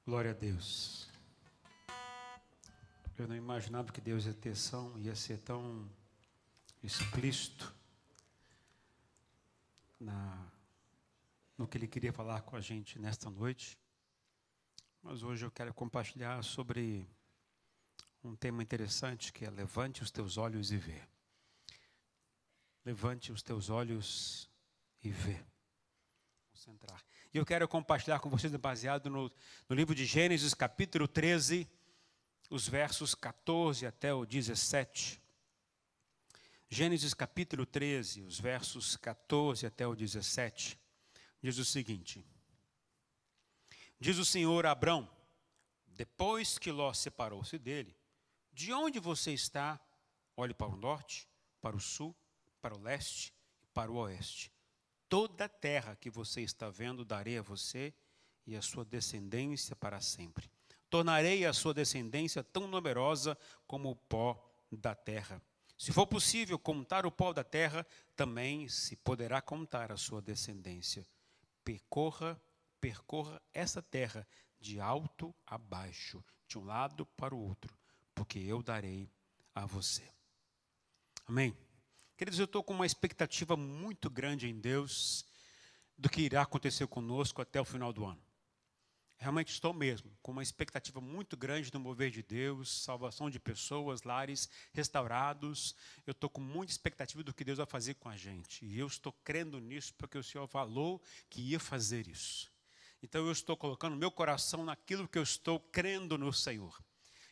Glória a Deus. Eu não imaginava que Deus ia ser tão explícito no que Ele queria falar com a gente nesta noite. Mas hoje eu quero compartilhar sobre um tema interessante que é levante os teus olhos e vê. Levante os teus olhos e vê. Concentrar. E eu quero compartilhar com vocês, baseado no livro de Gênesis, capítulo 13, os versos 14 até o 17. Gênesis capítulo 13, os versos 14 até o 17, diz o seguinte: diz o Senhor a Abrão, depois que Ló separou-se dele: de onde você está? Olhe para o norte, para o sul, para o leste e para o oeste. Toda a terra que você está vendo darei a você e a sua descendência para sempre. Tornarei a sua descendência tão numerosa como o pó da terra. Se for possível contar o pó da terra, também se poderá contar a sua descendência. Percorra essa terra de alto a baixo, de um lado para o outro, porque eu darei a você. Amém? Queridos, eu estou com uma expectativa muito grande em Deus do que irá acontecer conosco até o final do ano. Realmente estou mesmo com uma expectativa muito grande do mover de Deus, salvação de pessoas, lares restaurados. Eu estou com muita expectativa do que Deus vai fazer com a gente. E eu estou crendo nisso porque o Senhor falou que ia fazer isso. Então eu estou colocando meu coração naquilo que eu estou crendo no Senhor.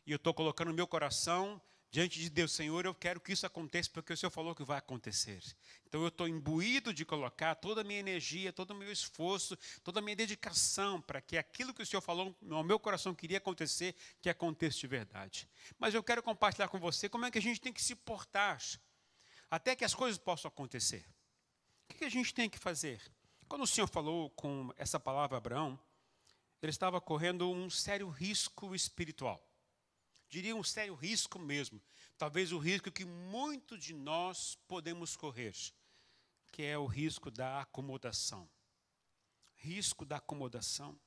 E eu estou colocando meu coração diante de Deus. Senhor, eu quero que isso aconteça porque o Senhor falou que vai acontecer. Então eu estou imbuído de colocar toda a minha energia, todo o meu esforço, toda a minha dedicação para que aquilo que o Senhor falou no meu coração queria acontecer, que aconteça de verdade. Mas eu quero compartilhar com você como é que a gente tem que se portar até que as coisas possam acontecer. O que a gente tem que fazer? Quando o Senhor falou com essa palavra a Abraão, ele estava correndo um sério risco espiritual. Diria um sério risco mesmo. Talvez o risco que muitos de nós podemos correr, que é o risco da acomodação. Risco da acomodação.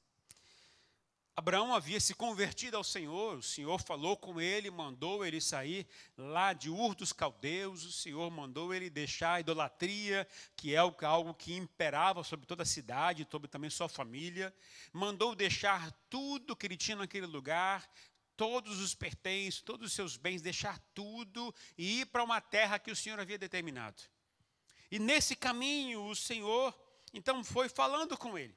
Abraão havia se convertido ao Senhor, o Senhor falou com ele, mandou ele sair lá de Ur dos Caldeus, o Senhor mandou ele deixar a idolatria, que é algo que imperava sobre toda a cidade, sobre também sua família, mandou deixar tudo que ele tinha naquele lugar, todos os pertences, todos os seus bens, deixar tudo e ir para uma terra que o Senhor havia determinado. E nesse caminho o Senhor, então, foi falando com ele.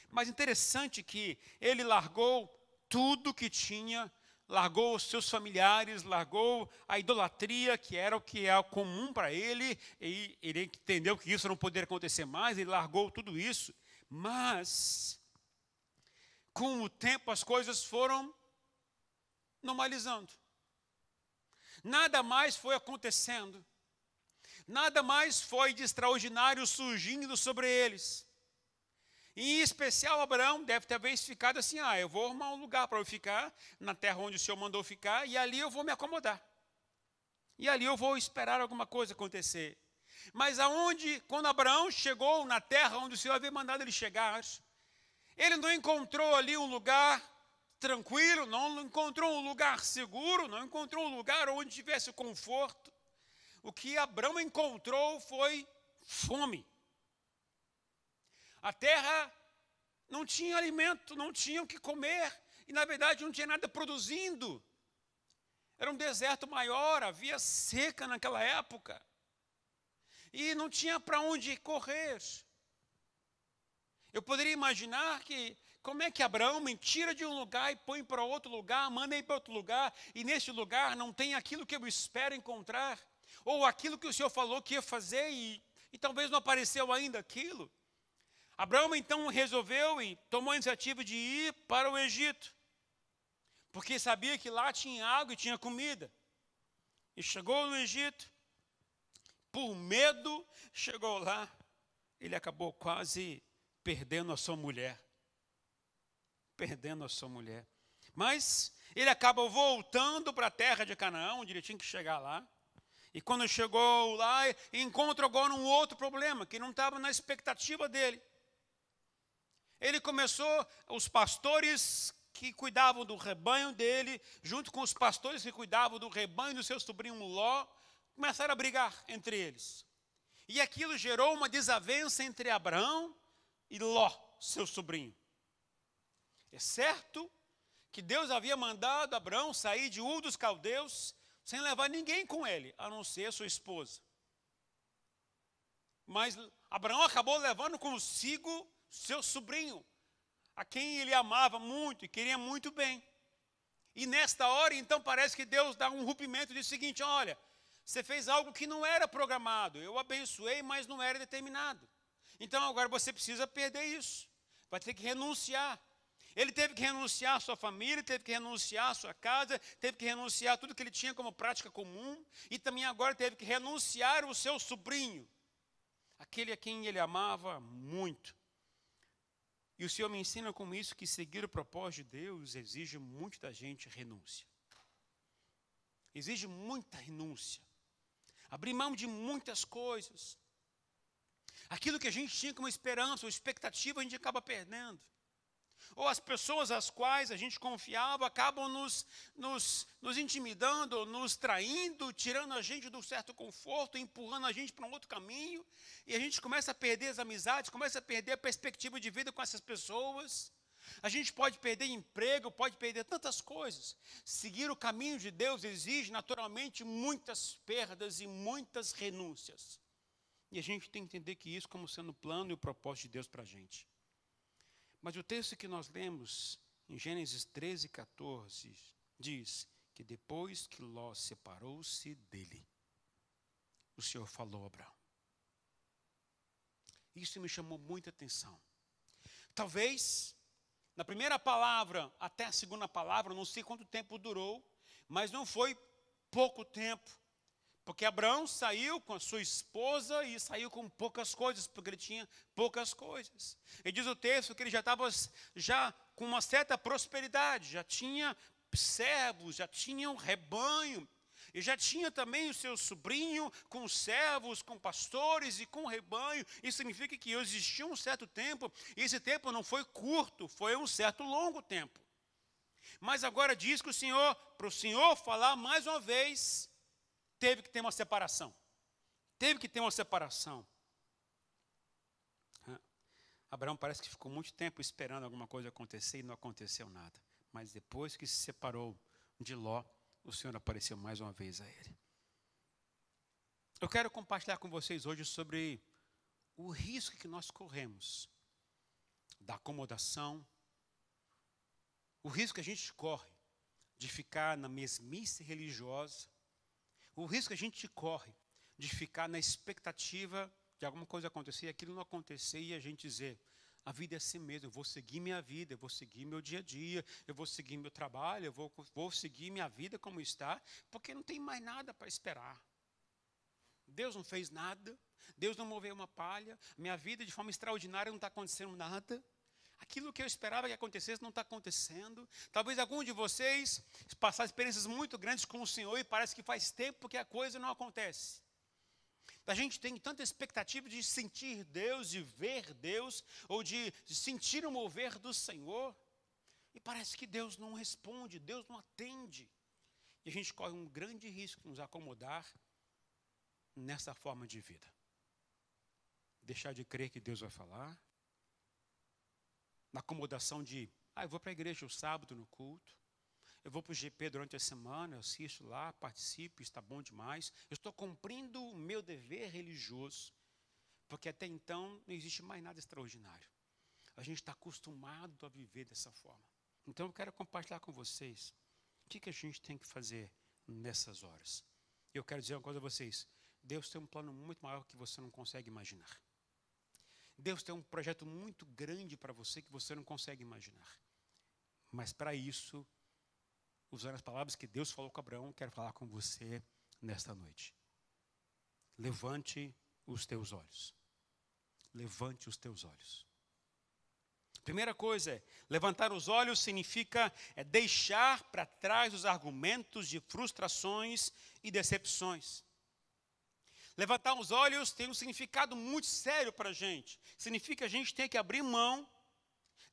Mas interessante que ele largou tudo que tinha, largou os seus familiares, largou a idolatria, que era o que é comum para ele, e ele entendeu que isso não poderia acontecer mais, ele largou tudo isso. Mas, com o tempo, as coisas foram normalizando. Nada mais foi acontecendo. Nada mais foi de extraordinário surgindo sobre eles. Em especial, Abraão deve ter ficado assim: eu vou arrumar um lugar para eu ficar, na terra onde o Senhor mandou ficar, e ali eu vou me acomodar. E ali eu vou esperar alguma coisa acontecer. Mas quando Abraão chegou na terra onde o Senhor havia mandado ele chegar, ele não encontrou ali um lugar tranquilo, não encontrou um lugar seguro, não encontrou um lugar onde tivesse conforto. O que Abraão encontrou foi fome. A terra não tinha alimento, não tinha o que comer, e na verdade não tinha nada produzindo. Era um deserto maior, havia seca naquela época, e não tinha para onde correr. Eu poderia imaginar como é que Abraão me tira de um lugar e põe para outro lugar, manda ir para outro lugar, e nesse lugar não tem aquilo que eu espero encontrar, ou aquilo que o Senhor falou que ia fazer, e talvez não apareceu ainda aquilo. Abraão então resolveu e tomou a iniciativa de ir para o Egito, porque sabia que lá tinha água e tinha comida. E chegou no Egito, por medo, chegou lá, ele acabou quase perdendo a sua mulher. Mas ele acaba voltando para a terra de Canaã, onde ele tinha que chegar lá. E quando chegou lá, encontra agora um outro problema, que não estava na expectativa dele. Ele começou, os pastores que cuidavam do rebanho dele, junto com os pastores que cuidavam do rebanho do seu sobrinho Ló, começaram a brigar entre eles. E aquilo gerou uma desavença entre Abraão e Ló, seu sobrinho. É certo que Deus havia mandado Abraão sair de Ur dos Caldeus sem levar ninguém com ele, a não ser sua esposa. Mas Abraão acabou levando consigo seu sobrinho, a quem ele amava muito e queria muito bem. E nesta hora, então, parece que Deus dá um rompimento e diz o seguinte: olha, você fez algo que não era programado, eu abençoei, mas não era determinado. Então agora você precisa perder isso, vai ter que renunciar. Ele teve que renunciar à sua família, teve que renunciar à sua casa, teve que renunciar a tudo que ele tinha como prática comum, e também agora teve que renunciar ao seu sobrinho, aquele a quem ele amava muito. E o Senhor me ensina com isso que seguir o propósito de Deus exige muito da gente renúncia. Exige muita renúncia. Abrir mão de muitas coisas. Aquilo que a gente tinha como esperança ou expectativa, a gente acaba perdendo. Ou as pessoas às quais a gente confiava acabam nos intimidando, nos traindo, tirando a gente de um certo conforto, empurrando a gente para um outro caminho, e a gente começa a perder as amizades, começa a perder a perspectiva de vida com essas pessoas. A gente pode perder emprego, pode perder tantas coisas. Seguir o caminho de Deus exige naturalmente muitas perdas e muitas renúncias. E a gente tem que entender que isso como sendo o plano e o propósito de Deus para a gente. Mas o texto que nós lemos em Gênesis 13, 14, diz que depois que Ló separou-se dele, o Senhor falou a Abraão. Isso me chamou muita atenção. Talvez, na primeira palavra até a segunda palavra, não sei quanto tempo durou, mas não foi pouco tempo. Porque Abraão saiu com a sua esposa e saiu com poucas coisas, porque ele tinha poucas coisas. E diz o texto que ele já estava com uma certa prosperidade, já tinha servos, já tinha um rebanho, e já tinha também o seu sobrinho com servos, com pastores e com rebanho. Isso significa que existia um certo tempo, e esse tempo não foi curto, foi um certo longo tempo. Mas agora diz que para o Senhor falar mais uma vez, teve que ter uma separação. Teve que ter uma separação. Abraão parece que ficou muito tempo esperando alguma coisa acontecer e não aconteceu nada. Mas depois que se separou de Ló, o Senhor apareceu mais uma vez a ele. Eu quero compartilhar com vocês hoje sobre o risco que nós corremos da acomodação, o risco que a gente corre de ficar na mesmice religiosa, o risco que a gente corre de ficar na expectativa de alguma coisa acontecer e aquilo não acontecer e a gente dizer: a vida é assim mesmo, eu vou seguir minha vida, eu vou seguir meu dia a dia, eu vou seguir meu trabalho, eu vou seguir minha vida como está, porque não tem mais nada para esperar. Deus não fez nada, Deus não moveu uma palha, minha vida de forma extraordinária não está acontecendo nada. Aquilo que eu esperava que acontecesse não está acontecendo. Talvez algum de vocês passaram experiências muito grandes com o Senhor e parece que faz tempo que a coisa não acontece. A gente tem tanta expectativa de sentir Deus, de ver Deus, ou de sentir o mover do Senhor, e parece que Deus não responde, Deus não atende. E a gente corre um grande risco de nos acomodar nessa forma de vida. Deixar de crer que Deus vai falar, na acomodação de, eu vou para a igreja o sábado no culto, eu vou para o GP durante a semana, eu assisto lá, participo, está bom demais. Eu estou cumprindo o meu dever religioso, porque até então não existe mais nada extraordinário. A gente está acostumado a viver dessa forma. Então eu quero compartilhar com vocês o que a gente tem que fazer nessas horas. E eu quero dizer uma coisa a vocês: Deus tem um plano muito maior que você não consegue imaginar. Deus tem um projeto muito grande para você que você não consegue imaginar. Mas para isso, usando as palavras que Deus falou com Abraão, quero falar com você nesta noite. Levante os teus olhos. Levante os teus olhos. Primeira coisa é, levantar os olhos significa deixar para trás os argumentos de frustrações e decepções. Levantar os olhos tem um significado muito sério para a gente. Significa que a gente tem que abrir mão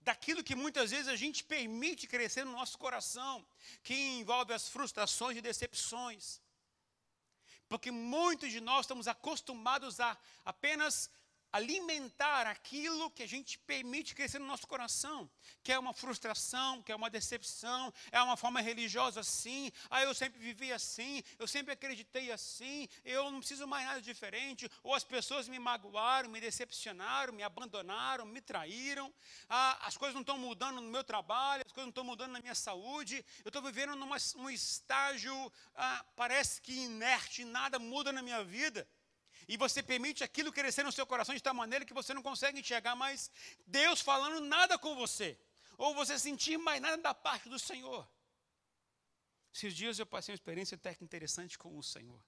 daquilo que muitas vezes a gente permite crescer no nosso coração, que envolve as frustrações e decepções. Porque muitos de nós estamos acostumados a apenas alimentar aquilo que a gente permite crescer no nosso coração, que é uma frustração, que é uma decepção, é uma forma religiosa assim, eu sempre vivi assim, eu sempre acreditei assim, eu não preciso mais nada diferente, ou as pessoas me magoaram, me decepcionaram, me abandonaram, me traíram, as coisas não estão mudando no meu trabalho, as coisas não estão mudando na minha saúde, eu estou vivendo num estágio, parece que inerte, nada muda na minha vida. E você permite aquilo crescer no seu coração de tal maneira que você não consegue enxergar mais Deus falando nada com você. Ou você sentir mais nada da parte do Senhor. Esses dias eu passei uma experiência até que interessante com o Senhor.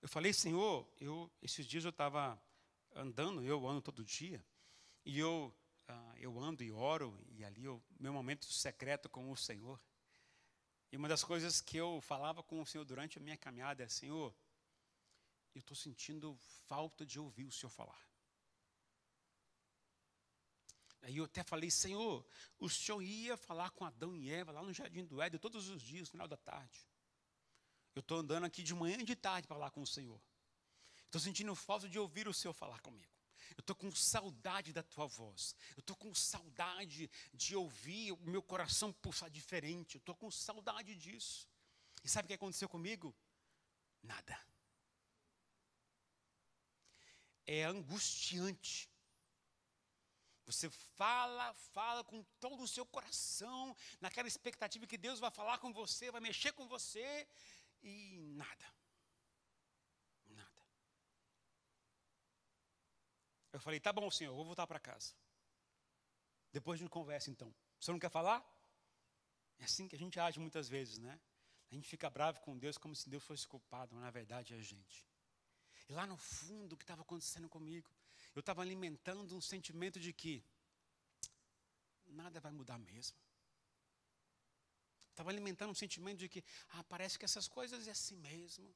Eu falei, Senhor, esses dias eu estava andando, eu ando todo dia. E eu ando e oro, e ali meu momento secreto com o Senhor. E uma das coisas que eu falava com o Senhor durante a minha caminhada é, Senhor, eu estou sentindo falta de ouvir o Senhor falar. Aí eu até falei, Senhor, o Senhor ia falar com Adão e Eva lá no Jardim do Éden todos os dias, no final da tarde. Eu estou andando aqui de manhã e de tarde para falar com o Senhor. Estou sentindo falta de ouvir o Senhor falar comigo. Eu estou com saudade da tua voz. Eu estou com saudade de ouvir o meu coração pulsar diferente. Eu estou com saudade disso. E sabe o que aconteceu comigo? Nada. É angustiante. Você fala com todo o seu coração, naquela expectativa que Deus vai falar com você, vai mexer com você, e nada. Nada. Eu falei, tá bom, Senhor, eu vou voltar para casa. Depois a gente conversa então. O Senhor não quer falar? É assim que a gente age muitas vezes, né? A gente fica bravo com Deus como se Deus fosse culpado, mas na verdade é a gente. E lá no fundo, o que estava acontecendo comigo? Eu estava alimentando um sentimento de que nada vai mudar mesmo. Estava alimentando um sentimento de que, parece que essas coisas é assim mesmo.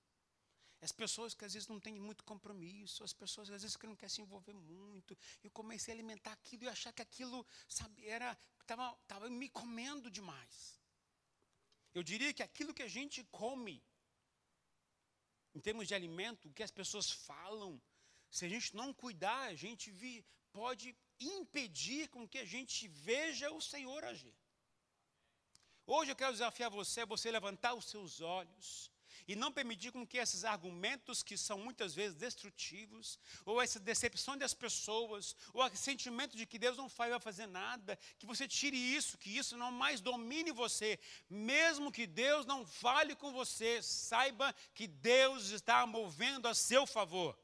As pessoas que às vezes não têm muito compromisso, as pessoas às vezes que não querem se envolver muito. Eu comecei a alimentar aquilo e achar que aquilo, estava me comendo demais. Eu diria que aquilo que a gente come, em termos de alimento, o que as pessoas falam, se a gente não cuidar, a gente pode impedir com que a gente veja o Senhor agir. Hoje eu quero desafiar você levantar os seus olhos e não permitir com que esses argumentos que são muitas vezes destrutivos, ou essa decepção das pessoas, ou esse sentimento de que Deus não vai fazer nada, que você tire isso, que isso não mais domine você. Mesmo que Deus não fale com você, saiba que Deus está movendo a seu favor.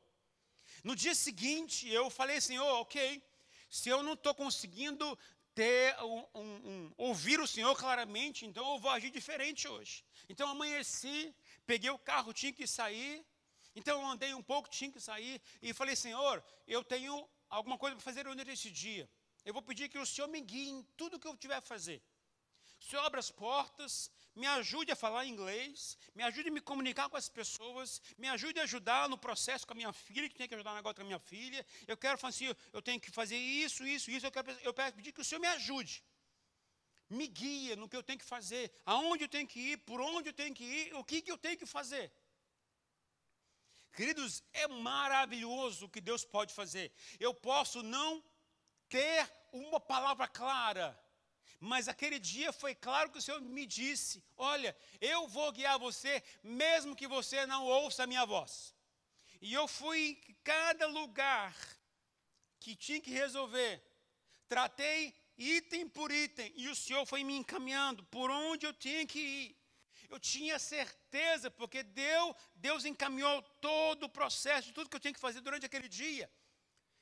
No dia seguinte, eu falei, Senhor, ok, se eu não estou conseguindo ouvir o Senhor claramente, então eu vou agir diferente hoje. Então amanheci, peguei o carro, tinha que sair, então eu andei um pouco, tinha que sair, e falei, Senhor, eu tenho alguma coisa para fazer durante esse dia. Eu vou pedir que o Senhor me guie em tudo que eu tiver a fazer. O Senhor abra as portas, me ajude a falar inglês, me ajude a me comunicar com as pessoas, me ajude a ajudar no processo com a minha filha, que tem que ajudar agora com a minha filha. Eu quero falar assim, eu tenho que fazer isso, eu quero pedir que o Senhor me ajude. Me guia no que eu tenho que fazer, aonde eu tenho que ir, por onde eu tenho que ir, o que eu tenho que fazer. Queridos, é maravilhoso o que Deus pode fazer. Eu posso não ter uma palavra clara, mas aquele dia foi claro que o Senhor me disse, olha, eu vou guiar você, mesmo que você não ouça a minha voz. E eu fui em cada lugar que tinha que resolver, tratei item por item, e o Senhor foi me encaminhando por onde eu tinha que ir. Eu tinha certeza, porque Deus encaminhou todo o processo, de tudo que eu tinha que fazer durante aquele dia.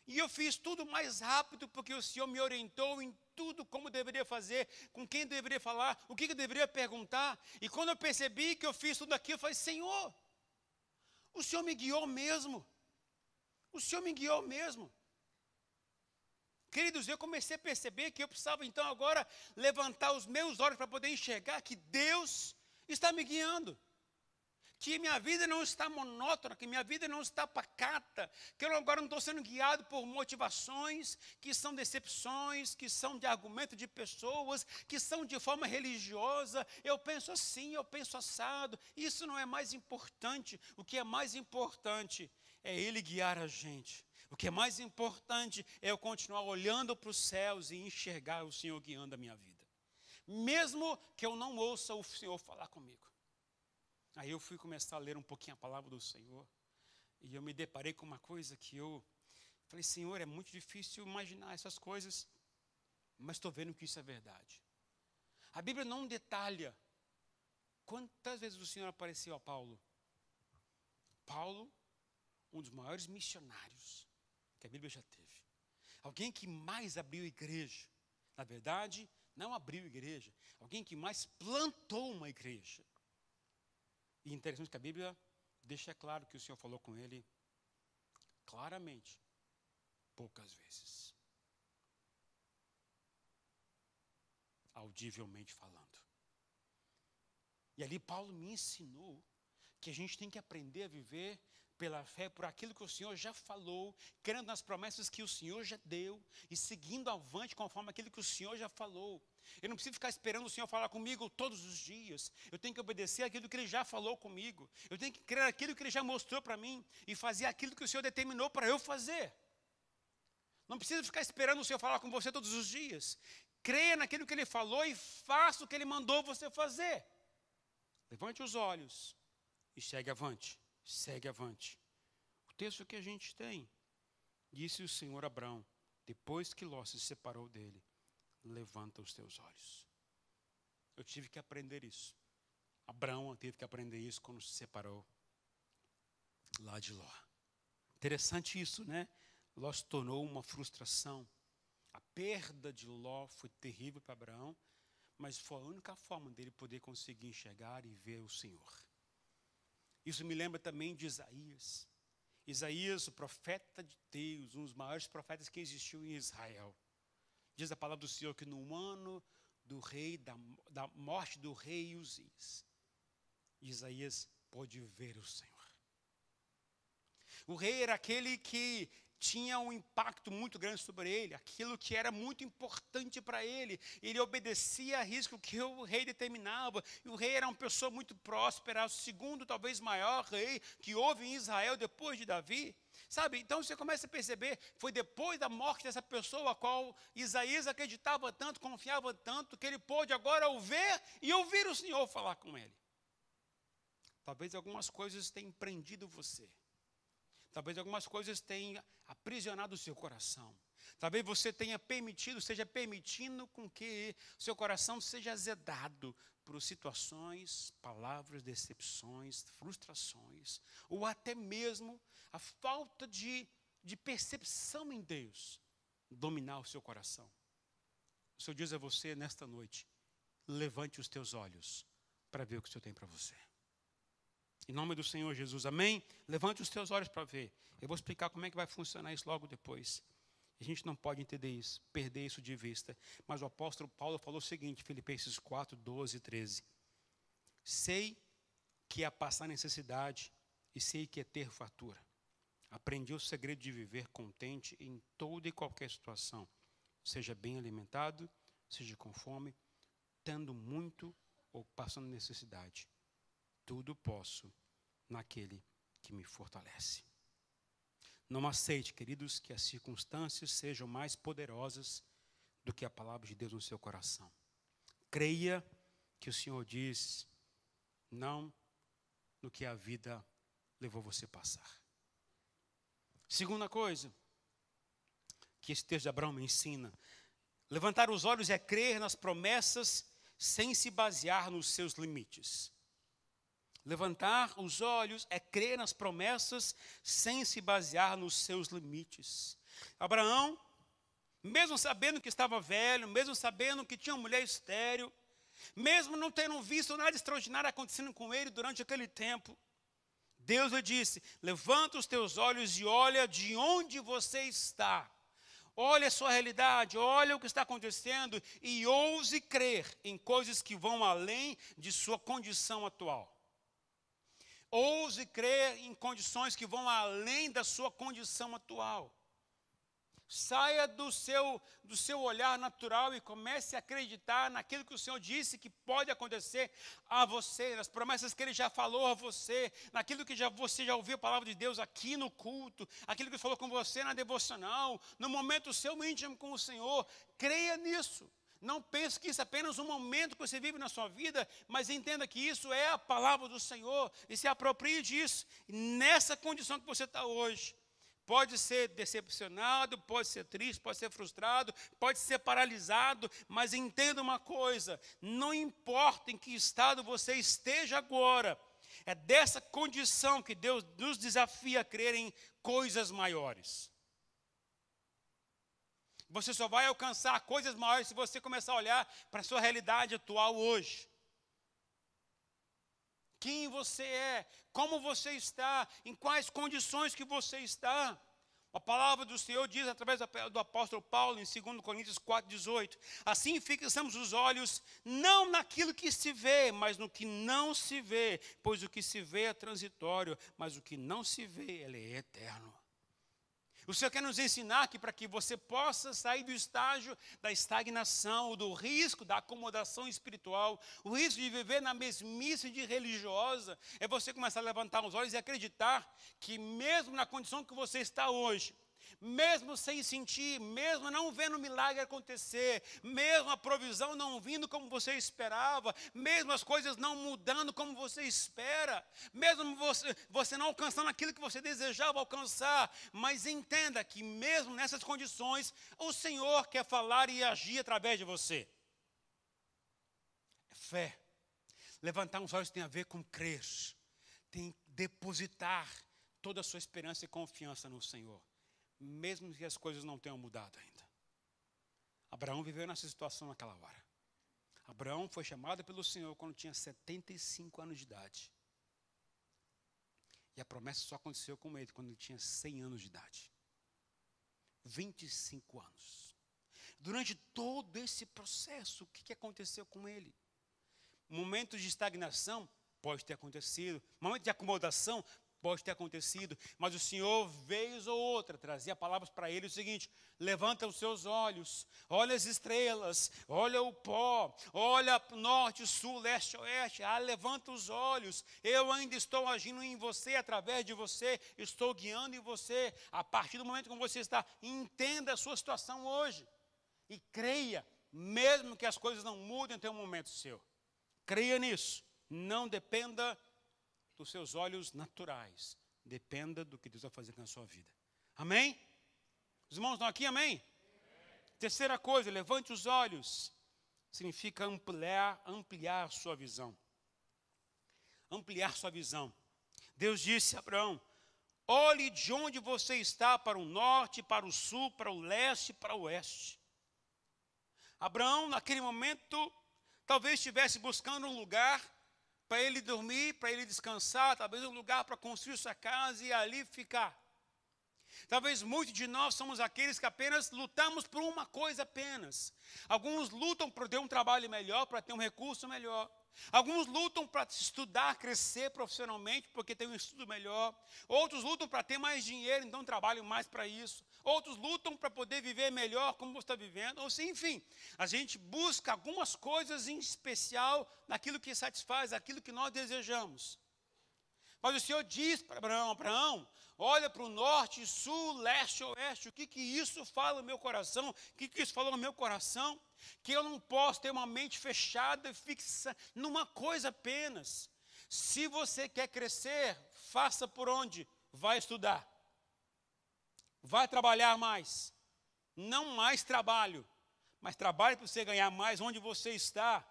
E eu fiz tudo mais rápido, porque o Senhor me orientou em tudo como deveria fazer, com quem deveria falar, o que eu deveria perguntar. E quando eu percebi que eu fiz tudo aquilo, eu falei, Senhor, o Senhor me guiou mesmo. O Senhor me guiou mesmo. Queridos, eu comecei a perceber que eu precisava então agora levantar os meus olhos para poder enxergar que Deus está me guiando. que minha vida não está monótona, que minha vida não está pacata, que eu agora não estou sendo guiado por motivações, que são decepções, que são de argumento de pessoas, que são de forma religiosa. Eu penso assim, eu penso assado. Isso não é mais importante. O que é mais importante é Ele guiar a gente. O que é mais importante é eu continuar olhando para os céus e enxergar o Senhor guiando a minha vida. Mesmo que eu não ouça o Senhor falar comigo. Aí eu fui começar a ler um pouquinho a palavra do Senhor. E eu me deparei com uma coisa que eu falei, Senhor, é muito difícil imaginar essas coisas. Mas estou vendo que isso é verdade. A Bíblia não detalha quantas vezes o Senhor apareceu a Paulo. Paulo, um dos maiores missionários que a Bíblia já teve. Alguém que mais abriu igreja. Na verdade, não abriu igreja. Alguém que mais plantou uma igreja. E interessante que a Bíblia deixa claro que o Senhor falou com ele claramente, poucas vezes. Audivelmente falando. E ali Paulo me ensinou que a gente tem que aprender a viver pela fé, por aquilo que o Senhor já falou, crendo nas promessas que o Senhor já deu e seguindo avante conforme aquilo que o Senhor já falou. Eu não preciso ficar esperando o Senhor falar comigo todos os dias. Eu tenho que obedecer aquilo que Ele já falou comigo. Eu tenho que crer aquilo que Ele já mostrou para mim e fazer aquilo que o Senhor determinou para eu fazer. Não precisa ficar esperando o Senhor falar com você todos os dias. Creia naquilo que Ele falou e faça o que Ele mandou você fazer. Levante os olhos e segue avante. Segue avante. O texto que a gente tem, disse o Senhor a Abrão, depois que Ló se separou dele, levanta os teus olhos. Eu tive que aprender isso. Abrão teve que aprender isso quando se separou lá de Ló. Interessante isso, né? Ló se tornou uma frustração. A perda de Ló foi terrível para Abraão, mas foi a única forma dele poder conseguir enxergar e ver o Senhor. Isso me lembra também de Isaías. Isaías, o profeta de Deus, um dos maiores profetas que existiu em Israel. Diz a palavra do Senhor que no ano do rei, da morte do rei Uzias, Isaías pôde ver o Senhor. O rei era aquele que tinha um impacto muito grande sobre ele, aquilo que era muito importante para ele. Ele obedecia a risco que o rei determinava. E o rei era uma pessoa muito próspera, o segundo, talvez maior rei que houve em Israel depois de Davi. Sabe, então você começa a perceber, foi depois da morte dessa pessoa a qual Isaías acreditava tanto, confiava tanto, que ele pôde agora ouvir o Senhor falar com ele. Talvez algumas coisas tenham prendido você. Talvez algumas coisas tenham aprisionado o seu coração. Talvez você esteja permitindo com que seu coração seja azedado por situações, palavras, decepções, frustrações, ou até mesmo a falta de percepção em Deus dominar o seu coração. O Senhor diz a você nesta noite, levante os teus olhos para ver o que o Senhor tem para você. Em nome do Senhor Jesus, amém? Levante os teus olhos para ver. Eu vou explicar como é que vai funcionar isso logo depois. A gente não pode entender isso, perder isso de vista. Mas o apóstolo Paulo falou o seguinte, Filipenses 4, 12 e 13. Sei que é passar necessidade e sei que é ter fartura. Aprendi o segredo de viver contente em toda e qualquer situação. Seja bem alimentado, seja com fome, tendo muito ou passando necessidade. Tudo posso naquele que me fortalece. Não aceite, queridos, que as circunstâncias sejam mais poderosas do que a palavra de Deus no seu coração. Creia que o Senhor diz não no que a vida levou você a passar. Segunda coisa que esse texto de Abraão me ensina. Levantar os olhos é crer nas promessas sem se basear nos seus limites. Levantar os olhos é crer nas promessas sem se basear nos seus limites. Abraão, mesmo sabendo que estava velho, mesmo sabendo que tinha uma mulher estéril, mesmo não tendo visto nada extraordinário acontecendo com ele durante aquele tempo, Deus lhe disse, levanta os teus olhos e olha de onde você está. Olha a sua realidade, olha o que está acontecendo e ouse crer em coisas que vão além de sua condição atual. Ouse crer em condições que vão além da sua condição atual. Saia do seu olhar natural e comece a acreditar naquilo que o Senhor disse que pode acontecer a você, nas promessas que Ele já falou a você, naquilo que você já ouviu a palavra de Deus aqui no culto, aquilo que Ele falou com você na devocional, no momento seu íntimo com o Senhor. Creia nisso. Não pense que isso é apenas um momento que você vive na sua vida, mas entenda que isso é a palavra do Senhor e se aproprie disso. E nessa condição que você está hoje, pode ser decepcionado, pode ser triste, pode ser frustrado, pode ser paralisado, mas entenda uma coisa, não importa em que estado você esteja agora, é dessa condição que Deus nos desafia a crer em coisas maiores. Você só vai alcançar coisas maiores se você começar a olhar para a sua realidade atual hoje. Quem você é, como você está, em quais condições que você está. A palavra do Senhor diz através do apóstolo Paulo em 2 Coríntios 4,18. Assim fixamos os olhos não naquilo que se vê, mas no que não se vê. Pois o que se vê é transitório, mas o que não se vê, ele é eterno. O Senhor quer nos ensinar que para que você possa sair do estágio da estagnação, do risco da acomodação espiritual, o risco de viver na mesmice de religiosa, é você começar a levantar os olhos e acreditar que mesmo na condição que você está hoje, mesmo sem sentir, mesmo não vendo o milagre acontecer, mesmo a provisão não vindo como você esperava, mesmo as coisas não mudando como você espera, mesmo você não alcançando aquilo que você desejava alcançar, mas entenda que mesmo nessas condições, o Senhor quer falar e agir através de você. É fé. Levantar os olhos tem a ver com crer, tem que depositar toda a sua esperança e confiança no Senhor. Mesmo que as coisas não tenham mudado ainda. Abraão viveu nessa situação naquela hora. Abraão foi chamado pelo Senhor quando tinha 75 anos de idade. E a promessa só aconteceu com ele quando ele tinha 100 anos de idade. 25 anos. Durante todo esse processo, o que aconteceu com ele? Momentos de estagnação, pode ter acontecido. Momentos de acomodação, pode ter acontecido, mas o Senhor, vez ou outra, trazia palavras para ele o seguinte: levanta os seus olhos, olha as estrelas, olha o pó, olha norte, sul, leste, oeste, levanta os olhos, eu ainda estou agindo em você, através de você, estou guiando em você, a partir do momento que você está, entenda a sua situação hoje, e creia, mesmo que as coisas não mudem até um momento seu, creia nisso, não dependa dos seus olhos naturais. Dependa do que Deus vai fazer com a sua vida. Amém? Os irmãos estão aqui, amém? Terceira coisa, levante os olhos. Significa ampliar a sua visão. Ampliar sua visão. Deus disse a Abraão: olhe de onde você está para o norte, para o sul, para o leste, para o oeste. Abraão, naquele momento, talvez estivesse buscando um lugar para ele dormir, para ele descansar, talvez um lugar para construir sua casa e ali ficar. Talvez muitos de nós somos aqueles que apenas lutamos por uma coisa apenas. Alguns lutam para ter um trabalho melhor, para ter um recurso melhor. Alguns lutam para estudar, crescer profissionalmente, porque tem um estudo melhor. Outros lutam para ter mais dinheiro, então trabalham mais para isso. Outros lutam para poder viver melhor como você está vivendo. Ou seja, enfim, a gente busca algumas coisas em especial naquilo que satisfaz, aquilo que nós desejamos. Mas o Senhor diz para Abraão, olha para o norte, sul, leste, oeste. O que isso fala no meu coração? O que isso falou no meu coração? Que eu não posso ter uma mente fechada e fixa numa coisa apenas. Se você quer crescer, faça por onde? Vai estudar. Vai trabalhar mais. Não mais trabalho, mas trabalhe para você ganhar mais onde você está.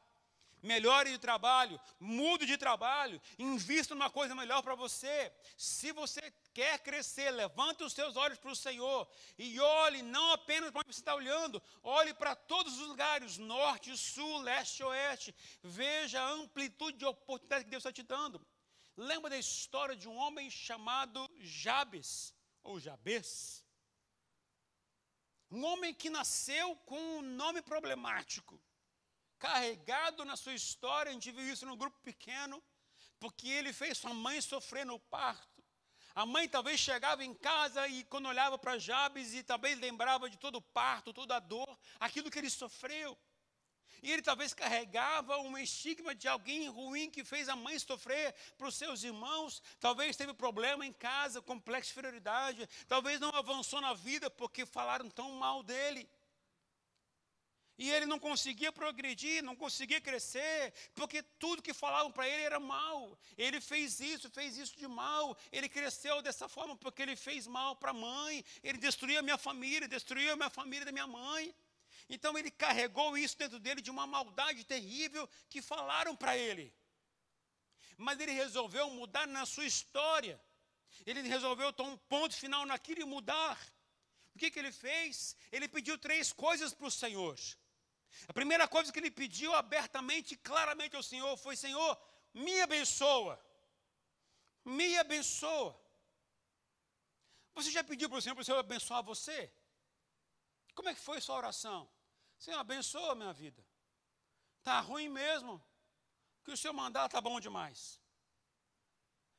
Melhore de trabalho, mude de trabalho, invista numa coisa melhor para você. Se você quer crescer, levante os seus olhos para o Senhor e olhe não apenas para onde você está olhando, olhe para todos os lugares, norte, sul, leste, oeste. Veja a amplitude de oportunidades que Deus está te dando. Lembra da história de um homem chamado Jabes, ou Jabes? Um homem que nasceu com um nome problemático. Carregado na sua história, a gente viu isso num grupo pequeno, porque ele fez sua mãe sofrer no parto. A mãe talvez chegava em casa e quando olhava para Jabes e talvez lembrava de todo o parto, toda a dor, aquilo que ele sofreu. E ele talvez carregava um estigma de alguém ruim que fez a mãe sofrer para os seus irmãos. Talvez teve problema em casa, complexo de inferioridade. Talvez não avançou na vida porque falaram tão mal dele. E ele não conseguia progredir, não conseguia crescer, porque tudo que falavam para ele era mal. Ele fez isso de mal. Ele cresceu dessa forma porque ele fez mal para a mãe. Ele destruiu a minha família, destruiu a minha família da minha mãe. Então ele carregou isso dentro dele de uma maldade terrível que falaram para ele. Mas ele resolveu mudar na sua história. Ele resolveu tomar um ponto final naquilo e mudar. O que ele fez? Ele pediu 3 coisas para o Senhor. A primeira coisa que ele pediu abertamente e claramente ao Senhor foi: Senhor, me abençoa. Me abençoa. Você já pediu para o Senhor abençoar você? Como é que foi sua oração? Senhor, abençoa a minha vida. Está ruim mesmo. O que o Senhor mandar está bom demais.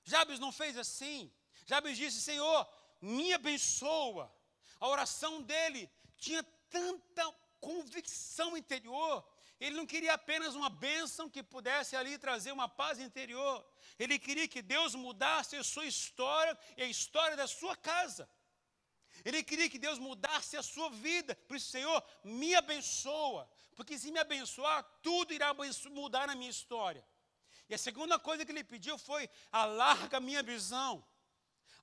Jabes não fez assim. Jabes disse: Senhor, me abençoa. A oração dele tinha tanta convicção interior. Ele não queria apenas uma bênção que pudesse ali trazer uma paz interior. Ele queria que Deus mudasse a sua história e a história da sua casa. Ele queria que Deus mudasse a sua vida. Por isso, Senhor, me abençoa. Porque se me abençoar, tudo irá mudar na minha história. E a segunda coisa que ele pediu foi: alarga a minha visão.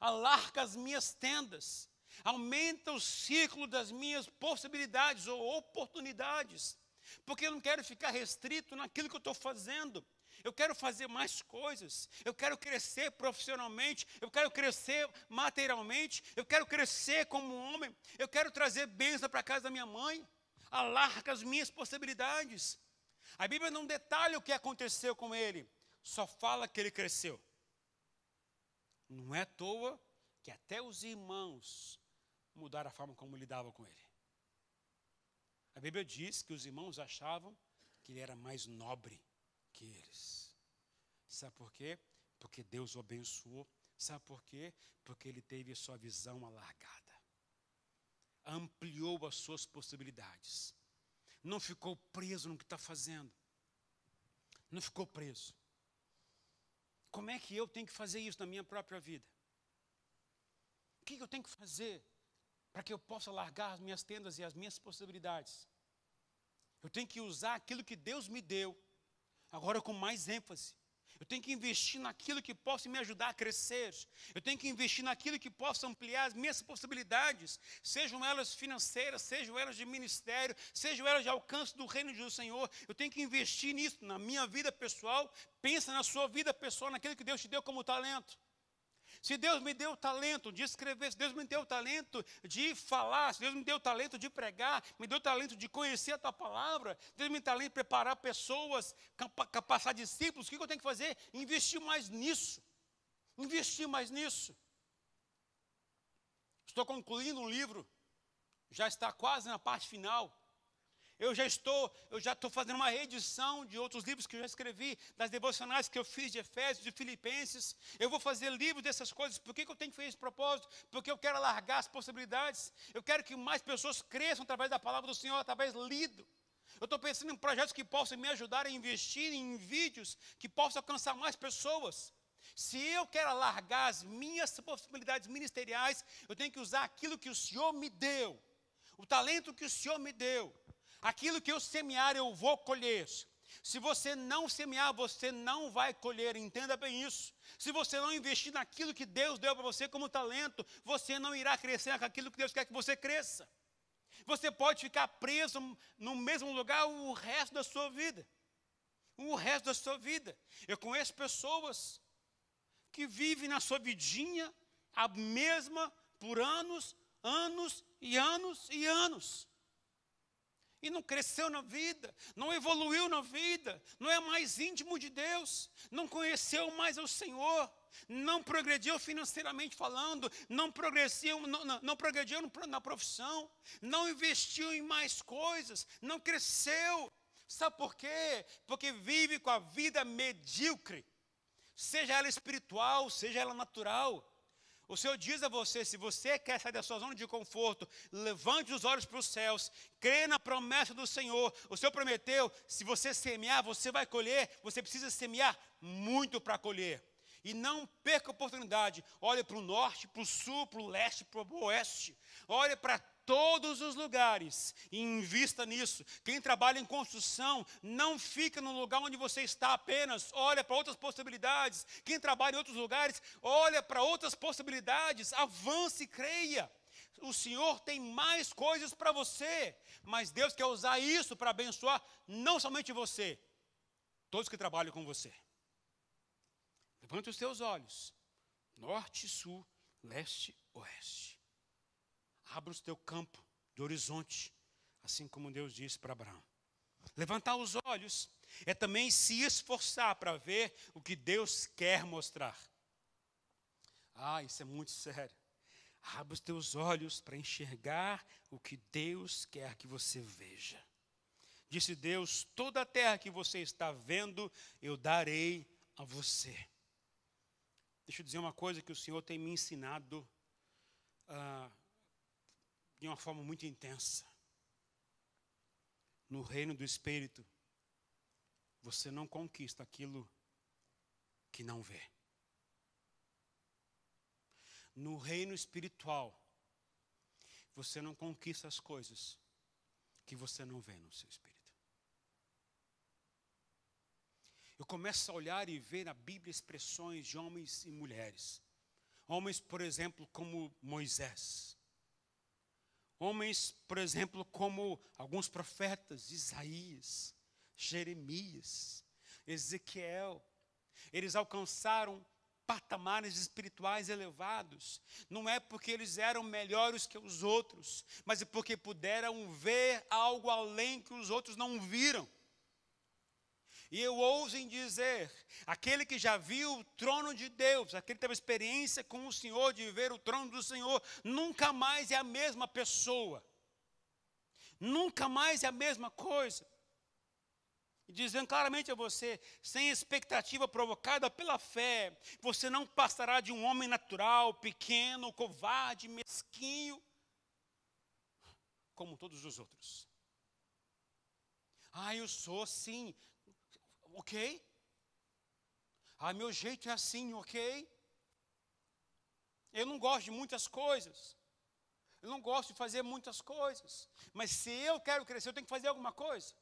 Alarga as minhas tendas. Aumenta o ciclo das minhas possibilidades ou oportunidades. Porque eu não quero ficar restrito naquilo que eu estou fazendo. Eu quero fazer mais coisas, eu quero crescer profissionalmente, eu quero crescer materialmente, eu quero crescer como homem, eu quero trazer bênção para a casa da minha mãe. Alarga as minhas possibilidades. A Bíblia não detalha o que aconteceu com ele, só fala que ele cresceu. Não é à toa que até os irmãos mudaram a forma como lidavam com ele. A Bíblia diz que os irmãos achavam que ele era mais nobre que eles. Sabe por quê? Porque Deus o abençoou. Sabe por quê? Porque ele teve a sua visão alargada. Ampliou as suas possibilidades. Não ficou preso no que está fazendo. Não ficou preso. Como é que eu tenho que fazer isso na minha própria vida? O que eu tenho que fazer para que eu possa largar as minhas tendas e as minhas possibilidades? Eu tenho que usar aquilo que Deus me deu, agora com mais ênfase. Eu tenho que investir naquilo que possa me ajudar a crescer. Eu tenho que investir naquilo que possa ampliar as minhas possibilidades, sejam elas financeiras, sejam elas de ministério, sejam elas de alcance do reino do Senhor. Eu tenho que investir nisso, na minha vida pessoal. Pensa na sua vida pessoal, naquilo que Deus te deu como talento. Se Deus me deu o talento de escrever, se Deus me deu o talento de falar, se Deus me deu o talento de pregar, me deu o talento de conhecer a tua palavra, Deus me deu o talento de preparar pessoas, capacitar discípulos, o que eu tenho que fazer? Investir mais nisso. Investir mais nisso. Estou concluindo um livro, já está quase na parte final. Eu já estou fazendo uma reedição de outros livros que eu já escrevi, das devocionais que eu fiz de Efésios, de Filipenses. Eu vou fazer livros dessas coisas. Por que eu tenho que fazer esse propósito? Porque eu quero alargar as possibilidades. Eu quero que mais pessoas cresçam através da palavra do Senhor, através lido. Eu estou pensando em projetos que possam me ajudar a investir em vídeos que possam alcançar mais pessoas. Se eu quero alargar as minhas possibilidades ministeriais, eu tenho que usar aquilo que o Senhor me deu. O talento que o Senhor me deu. Aquilo que eu semear, eu vou colher. Se você não semear, você não vai colher. Entenda bem isso. Se você não investir naquilo que Deus deu para você como talento, você não irá crescer naquilo que Deus quer que você cresça. Você pode ficar preso no mesmo lugar o resto da sua vida. O resto da sua vida. Eu conheço pessoas que vivem na sua vidinha a mesma por anos, anos e anos e anos. E não cresceu na vida, não evoluiu na vida, não é mais íntimo de Deus, não conheceu mais o Senhor, não progrediu financeiramente falando, não progrediu na profissão, não investiu em mais coisas, não cresceu. Sabe por quê? Porque vive com a vida medíocre. seja ela espiritual, seja ela natural. O Senhor diz a você, se você quer sair da sua zona de conforto, levante os olhos para os céus, crê na promessa do Senhor. O Senhor prometeu, se você semear, você vai colher. Você precisa semear muito para colher. E não perca a oportunidade. Olhe para o norte, para o sul, para o leste, para o oeste. Olhe para todos os lugares e invista nisso. Quem trabalha em construção, não fica no lugar onde você está apenas. Olha para outras possibilidades. Quem trabalha em outros lugares, olha para outras possibilidades. Avance e creia. O Senhor tem mais coisas para você. Mas Deus quer usar isso para abençoar não somente você, todos que trabalham com você. Levante os teus olhos, norte, sul, leste, oeste. Abra o teu campo de horizonte, assim como Deus disse para Abraão. Levantar os olhos é também se esforçar para ver o que Deus quer mostrar. Isso é muito sério. Abra os teus olhos para enxergar o que Deus quer que você veja. Disse Deus, toda a terra que você está vendo, eu darei a você. Deixa eu dizer uma coisa que o Senhor tem me ensinado de uma forma muito intensa. No reino do Espírito, você não conquista aquilo que não vê. No reino espiritual, você não conquista as coisas que você não vê no seu espírito. Eu começo a olhar e ver na Bíblia expressões de homens e mulheres. Homens, por exemplo, como Moisés. Homens, por exemplo, como alguns profetas, Isaías, Jeremias, Ezequiel. Eles alcançaram patamares espirituais elevados. Não é porque eles eram melhores que os outros, mas é porque puderam ver algo além que os outros não viram. E eu ouso em dizer, aquele que já viu o trono de Deus, aquele que teve experiência com o Senhor, de ver o trono do Senhor, nunca mais é a mesma pessoa. Nunca mais é a mesma coisa. E dizendo claramente a você, sem expectativa provocada pela fé, você não passará de um homem natural, pequeno, covarde, mesquinho, como todos os outros. Eu sou assim. Ok? Meu jeito é assim, ok? Eu não gosto de muitas coisas. Eu não gosto de fazer muitas coisas. Mas se eu quero crescer, eu tenho que fazer alguma coisa.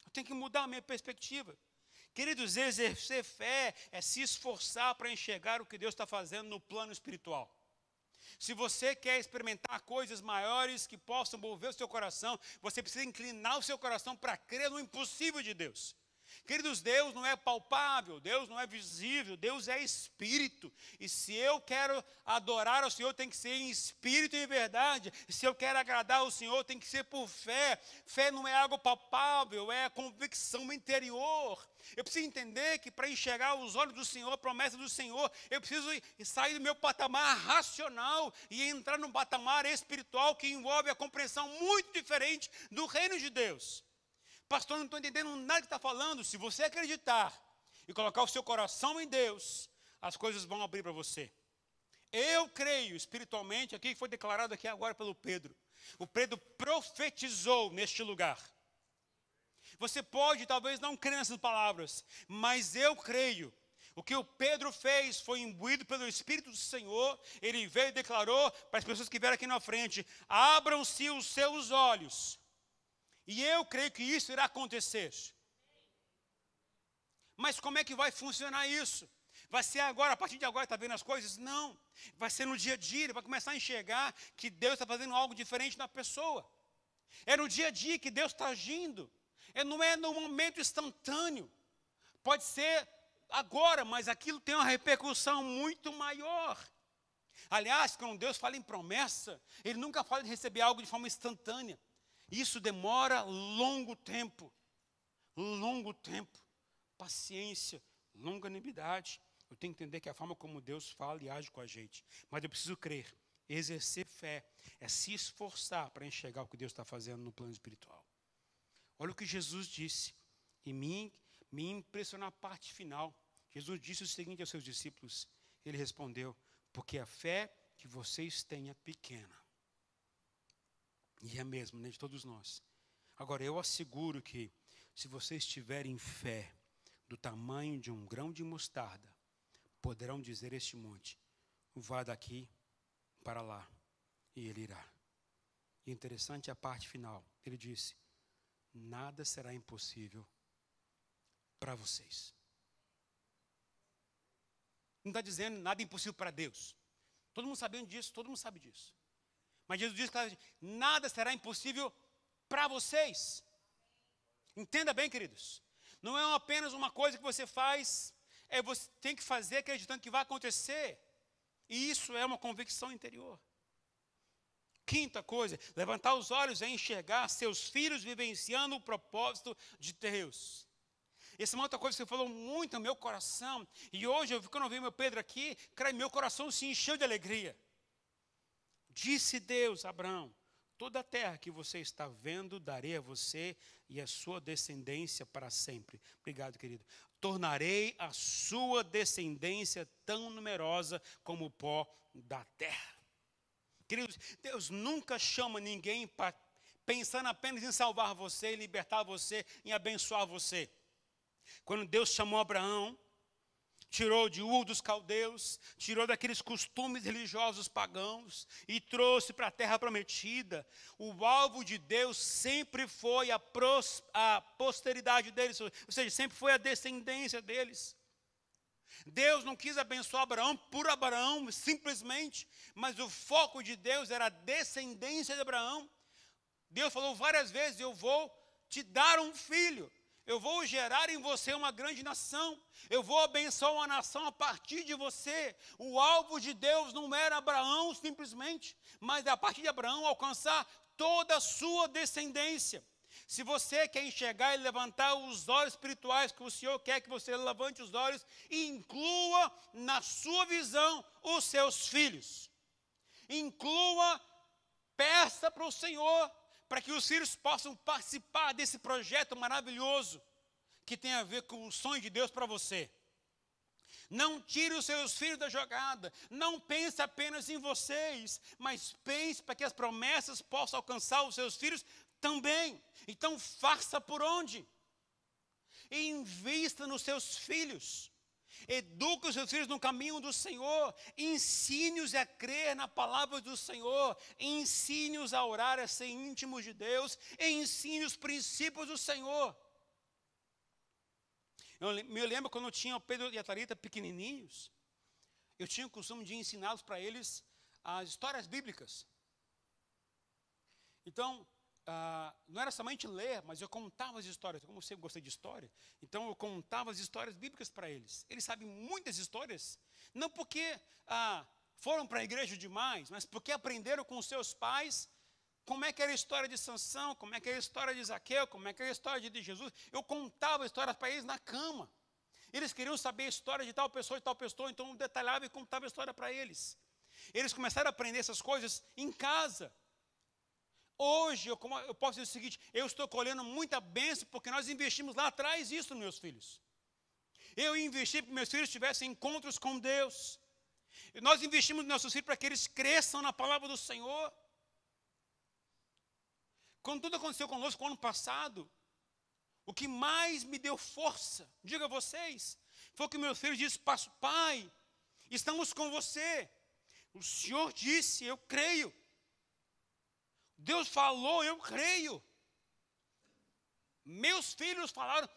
Eu tenho que mudar a minha perspectiva. Queridos, exercer fé é se esforçar para enxergar o que Deus está fazendo no plano espiritual. Se você quer experimentar coisas maiores que possam mover o seu coração, você precisa inclinar o seu coração para crer no impossível de Deus. Queridos, Deus não é palpável, Deus não é visível, Deus é espírito. E se eu quero adorar ao Senhor, tem que ser em espírito e em verdade. E se eu quero agradar ao Senhor, tem que ser por fé. Fé não é algo palpável, é a convicção interior. Eu preciso entender que para enxergar os olhos do Senhor, a promessa do Senhor, eu preciso sair do meu patamar racional e entrar num patamar espiritual que envolve a compreensão muito diferente do reino de Deus. Pastor, não estou entendendo nada que está falando. Se você acreditar e colocar o seu coração em Deus, as coisas vão abrir para você. Eu creio espiritualmente, aqui que foi declarado aqui agora pelo Pedro. O Pedro profetizou neste lugar. Você pode talvez não crer nessas palavras, mas eu creio. O que o Pedro fez foi imbuído pelo Espírito do Senhor. Ele veio e declarou para as pessoas que vieram aqui na frente: abram-se os seus olhos. E eu creio que isso irá acontecer. Mas como é que vai funcionar isso? Vai ser agora, a partir de agora, está vendo as coisas? Não. Vai ser no dia a dia, ele vai começar a enxergar que Deus está fazendo algo diferente na pessoa. É no dia a dia que Deus está agindo. Não é no momento instantâneo. Pode ser agora, mas aquilo tem uma repercussão muito maior. Aliás, quando Deus fala em promessa, Ele nunca fala de receber algo de forma instantânea. Isso demora longo tempo, paciência, longanimidade. Eu tenho que entender que é a forma como Deus fala e age com a gente. Mas eu preciso crer, exercer fé, é se esforçar para enxergar o que Deus está fazendo no plano espiritual. Olha o que Jesus disse, e me impressionou a parte final. Jesus disse o seguinte aos seus discípulos. Ele respondeu: porque a fé que vocês têm é pequena. E é mesmo, né, de todos nós. Agora, eu asseguro que, se vocês tiverem fé do tamanho de um grão de mostarda, poderão dizer a este monte: vá daqui para lá, e ele irá. E interessante é a parte final. Ele disse: nada será impossível para vocês. Não está dizendo nada impossível para Deus. Todo mundo sabendo disso, todo mundo sabe disso. Mas Jesus diz que nada será impossível para vocês. Entenda bem, queridos. Não é apenas uma coisa que você faz, você tem que fazer acreditando que vai acontecer. E isso é uma convicção interior. Quinta coisa, levantar os olhos é enxergar seus filhos vivenciando o propósito de Deus. Essa é uma outra coisa que você falou muito no meu coração. E hoje, quando eu vi meu Pedro aqui, cara, meu coração se encheu de alegria. Disse Deus a Abraão: toda a terra que você está vendo, darei a você e a sua descendência para sempre. Obrigado, querido. Tornarei a sua descendência tão numerosa como o pó da terra. Queridos, Deus nunca chama ninguém pensando apenas em salvar você, em libertar você, em abençoar você. Quando Deus chamou Abraão, tirou de Ur dos caldeus, tirou daqueles costumes religiosos pagãos e trouxe para a terra prometida. O alvo de Deus sempre foi a posteridade deles, ou seja, sempre foi a descendência deles. Deus não quis abençoar Abraão por Abraão, simplesmente, mas o foco de Deus era a descendência de Abraão. Deus falou várias vezes: eu vou te dar um filho. Eu vou gerar em você uma grande nação. Eu vou abençoar uma nação a partir de você. O alvo de Deus não era Abraão simplesmente, mas a partir de Abraão alcançar toda a sua descendência. Se você quer enxergar e levantar os olhos espirituais, que o Senhor quer que você levante os olhos e inclua na sua visão os seus filhos. Inclua, peça para o Senhor, para que os filhos possam participar desse projeto maravilhoso que tem a ver com o sonho de Deus para você. Não tire os seus filhos da jogada. Não pense apenas em vocês, mas pense para que as promessas possam alcançar os seus filhos também. Então faça por onde? Invista nos seus filhos. Eduque os seus filhos no caminho do Senhor. Ensine-os a crer na palavra do Senhor. Ensine-os a orar, a ser íntimos de Deus. Ensine os princípios do Senhor. Eu me lembro quando eu tinha o Pedro e a Thalita pequenininhos. Eu tinha o costume de ensiná-los para eles as histórias bíblicas. Então, não era somente ler, mas eu contava as histórias. Como eu sempre gostei de história, então eu contava as histórias bíblicas para eles. Eles sabem muitas histórias, não porque foram para a igreja demais, mas porque aprenderam com os seus pais como é que era a história de Sansão, como é que era a história de Zaqueu, como é que era a história de Jesus. Eu contava histórias para eles na cama. Eles queriam saber a história de tal pessoa, então eu detalhava e contava a história para eles. Eles começaram a aprender essas coisas em casa. Hoje, eu posso dizer o seguinte: eu estou colhendo muita bênção porque nós investimos lá atrás isso nos meus filhos. Eu investi para que meus filhos tivessem encontros com Deus. Nós investimos nos nossos filhos para que eles cresçam na palavra do Senhor. Quando tudo aconteceu conosco no ano passado, o que mais me deu força, digo a vocês, foi que meus filhos disseram: pai, estamos com você. O Senhor disse, eu creio. Deus falou, eu creio. Meus filhos falaram: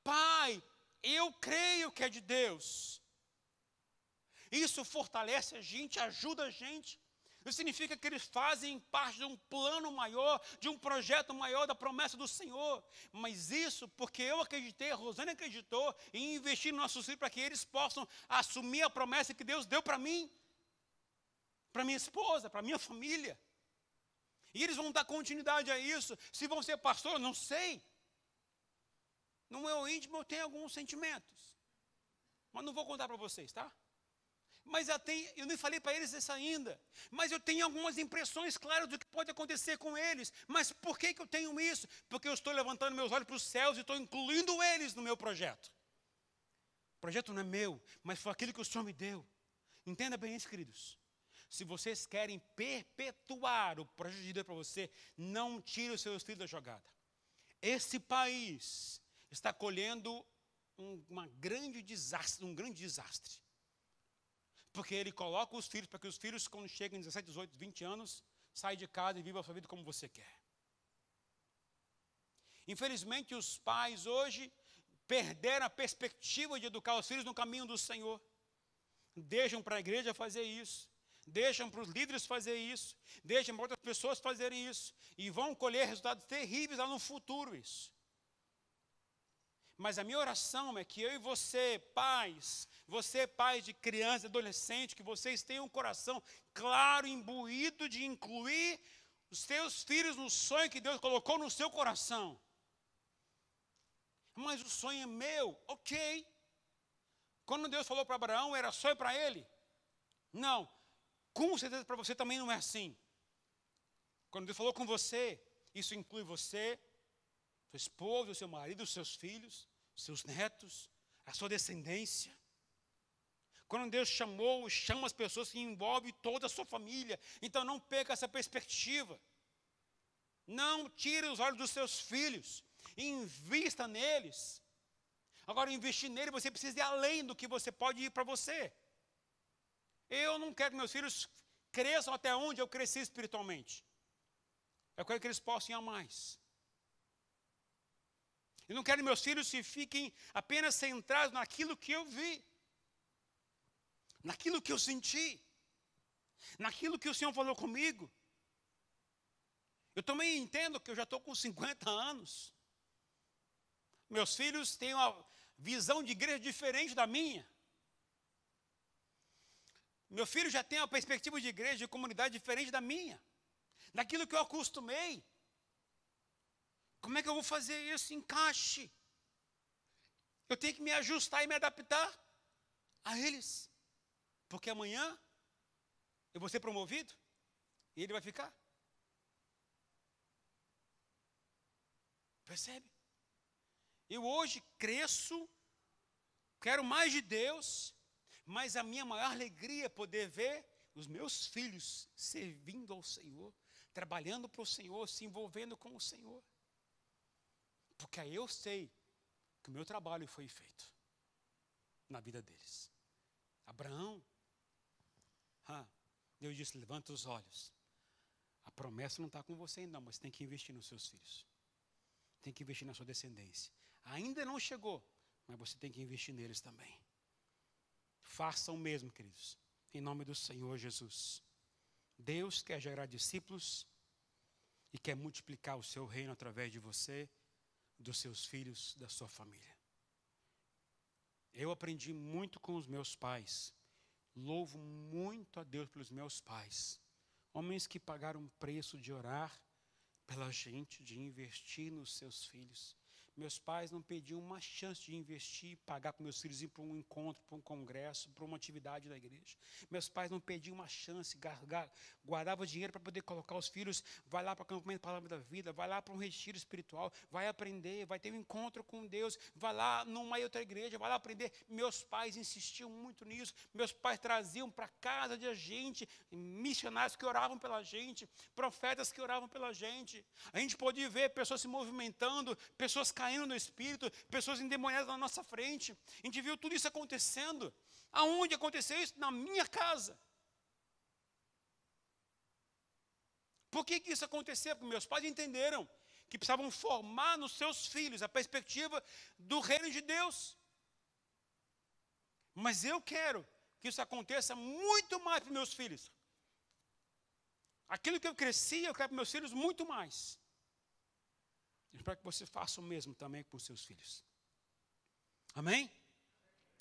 pai, eu creio que é de Deus. Isso fortalece a gente, ajuda a gente. Isso significa que eles fazem parte de um plano maior, de um projeto maior da promessa do Senhor. Mas isso porque eu acreditei, a Rosane acreditou em investir nos nossos filhos para que eles possam assumir a promessa que Deus deu para mim, para minha esposa, para minha família. E eles vão dar continuidade a isso. Se vão ser pastor, eu não sei. No meu íntimo eu tenho alguns sentimentos, mas não vou contar para vocês, tá? Mas eu nem falei para eles isso ainda. Mas eu tenho algumas impressões claras do que pode acontecer com eles. Mas por que eu tenho isso? Porque eu estou levantando meus olhos para os céus e estou incluindo eles no meu projeto. O projeto não é meu, mas foi aquilo que o Senhor me deu. Entenda bem isso, queridos. Se vocês querem perpetuar o projeto de Deus para você, não tire os seus filhos da jogada. Esse país está colhendo um grande desastre. Porque ele coloca os filhos, para que os filhos, quando chegam em 17, 18, 20 anos, saiam de casa e vivam a sua vida como você quer. Infelizmente, os pais hoje perderam a perspectiva de educar os filhos no caminho do Senhor. Deixam para a igreja fazer isso. Deixam para os líderes fazer isso. Deixam para outras pessoas fazerem isso. E vão colher resultados terríveis lá no futuro isso. Mas a minha oração é que eu e você, pais de criança, adolescente, que vocês tenham um coração claro, imbuído de incluir os seus filhos no sonho que Deus colocou no seu coração. Mas o sonho é meu, ok. Quando Deus falou para Abraão, era sonho para ele? Não, com certeza para você também não é assim. Quando Deus falou com você, isso inclui você, sua esposa, seu marido, os seus filhos, seus netos, a sua descendência. Quando Deus chama as pessoas que envolvem toda a sua família. Então não perca essa perspectiva. Não tire os olhos dos seus filhos. Invista neles. Agora, investir nele, você precisa ir além do que você pode ir para você. Eu não quero que meus filhos cresçam até onde eu cresci espiritualmente. Eu quero que eles possam ir a mais. Eu não quero que meus filhos se fiquem apenas centrados naquilo que eu vi, naquilo que eu senti, naquilo que o Senhor falou comigo. Eu também entendo que eu já estou com 50 anos. Meus filhos têm uma visão de igreja diferente da minha. Meu filho já tem uma perspectiva de igreja, de comunidade diferente da minha. Daquilo que eu acostumei. Como é que eu vou fazer esse encaixe? Eu tenho que me ajustar e me adaptar a eles. Porque amanhã eu vou ser promovido e ele vai ficar. Percebe? Eu hoje cresço, quero mais de Deus, mas a minha maior alegria é poder ver os meus filhos servindo ao Senhor, trabalhando para o Senhor, se envolvendo com o Senhor. Porque aí eu sei que o meu trabalho foi feito na vida deles. Abraão, Deus disse, levanta os olhos. A promessa não está com você ainda, mas tem que investir nos seus filhos. Tem que investir na sua descendência. Ainda não chegou, mas você tem que investir neles também. Façam o mesmo, queridos, em nome do Senhor Jesus. Deus quer gerar discípulos e quer multiplicar o seu reino através de você, dos seus filhos, da sua família. Eu aprendi muito com os meus pais. Louvo muito a Deus pelos meus pais. Homens que pagaram o preço de orar pela gente, de investir nos seus filhos. Meus pais não pediam uma chance de investir, pagar para meus filhos ir para um encontro, para um congresso, para uma atividade da igreja. Meus pais não pediam uma chance, guardavam dinheiro para poder colocar os filhos, vai lá para o acampamento Palavra da Vida, vai lá para um retiro espiritual, vai aprender, vai ter um encontro com Deus, vai lá numa outra igreja, vai lá aprender. Meus pais insistiam muito nisso, meus pais traziam para casa de gente, missionários que oravam pela gente, profetas que oravam pela gente. A gente podia ver pessoas se movimentando, pessoas caindo no Espírito, pessoas endemoniadas na nossa frente. A gente viu tudo isso acontecendo. Aonde aconteceu isso? Na minha casa. Por que isso aconteceu? Porque meus pais entenderam que precisavam formar nos seus filhos a perspectiva do reino de Deus. Mas eu quero que isso aconteça muito mais para os meus filhos. Aquilo que eu cresci, eu quero para meus filhos muito mais. Eu espero que você faça o mesmo também com os seus filhos. Amém?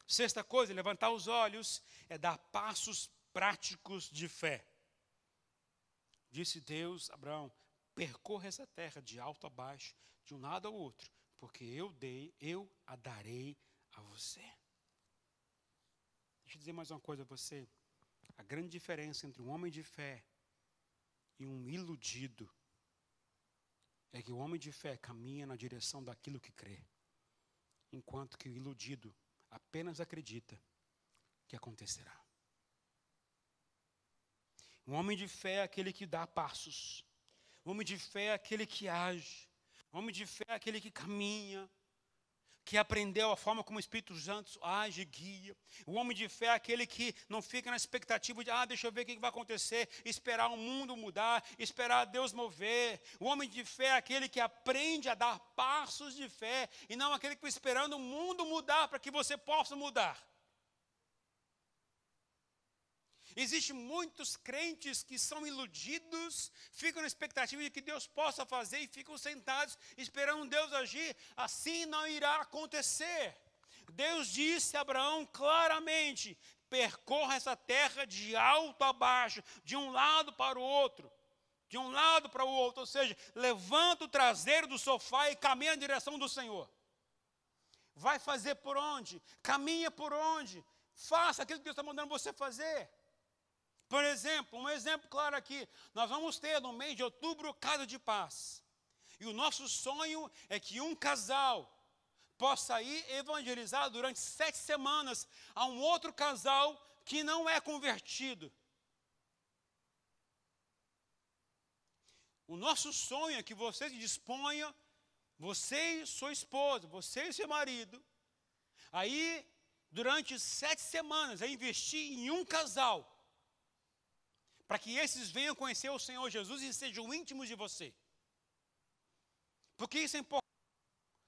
Sexta coisa, levantar os olhos, é dar passos práticos de fé. Disse Deus, Abraão, percorra essa terra de alto a baixo, de um lado ao outro, porque eu a darei a você. Deixa eu dizer mais uma coisa a você. A grande diferença entre um homem de fé e um iludido é que o homem de fé caminha na direção daquilo que crê, enquanto que o iludido apenas acredita que acontecerá. Um homem de fé é aquele que dá passos. Um homem de fé é aquele que age. Um homem de fé é aquele que caminha, que aprendeu a forma como o Espírito Santo age e guia. O homem de fé é aquele que não fica na expectativa de, deixa eu ver o que vai acontecer, esperar o mundo mudar, esperar Deus mover. O homem de fé é aquele que aprende a dar passos de fé, e não aquele que fica esperando o mundo mudar para que você possa mudar. Existem muitos crentes que são iludidos, ficam na expectativa de que Deus possa fazer e ficam sentados esperando Deus agir. Assim não irá acontecer. Deus disse a Abraão claramente: percorra essa terra de alto a baixo, de um lado para o outro. De um lado para o outro, ou seja, levanta o traseiro do sofá e caminha na direção do Senhor. Vai fazer por onde? Caminha por onde? Faça aquilo que Deus está mandando você fazer. Por exemplo, um exemplo claro aqui, nós vamos ter no mês de outubro Casa de Paz. E o nosso sonho é que um casal possa ir evangelizar durante 7 semanas a um outro casal que não é convertido. O nosso sonho é que você se disponha, você e sua esposa, você e seu marido, aí durante 7 semanas a investir em um casal, para que esses venham conhecer o Senhor Jesus e sejam íntimos de você. Porque isso é importante.